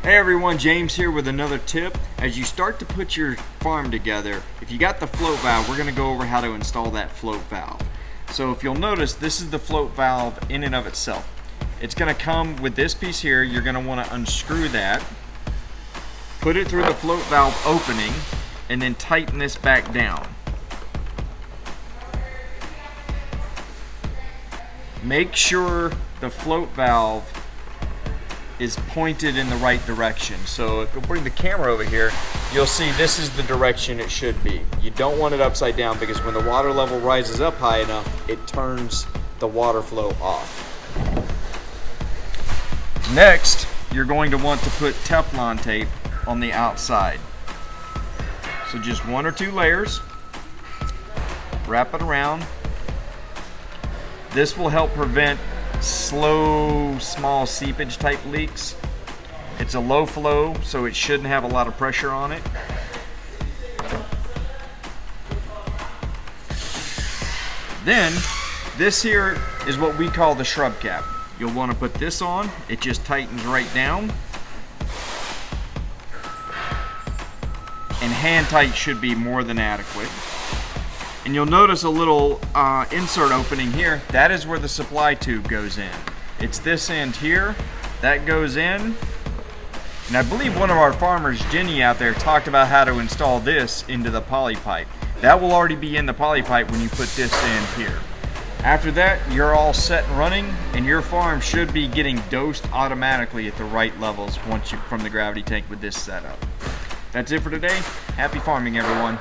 Hey everyone, James here with another tip. As you start to put your farm together, if you got the float valve, we're going to go over how to install that float valve. So if you'll notice, this is the float valve in and of itself. It's going to come with this piece here. You're going to want to unscrew that, put it through the float valve opening, and then tighten this back down. Make sure the float valve is pointed in the right direction. So if you bring the camera over here, you'll see this is the direction it should be. You don't want it upside down because when the water level rises up high enough, it turns the water flow off. Next, you're going to want to put Teflon tape on the outside. So just 1 or 2 layers, wrap it around. This will help prevent slow, small seepage type leaks. It's a low flow, so it shouldn't have a lot of pressure on it. Then, this here is what we call the shrub cap. You'll want to put this on. It just tightens right down. And hand tight should be more than adequate. And you'll notice a little insert opening here. That is where the supply tube goes in. It's this end here. That goes in. And I believe one of our farmers, Jenny out there, talked about how to install this into the poly pipe. That will already be in the poly pipe when you put this end here. After that, you're all set and running, and your farm should be getting dosed automatically at the right levels once you from the gravity tank with this setup. That's it for today. Happy farming, everyone.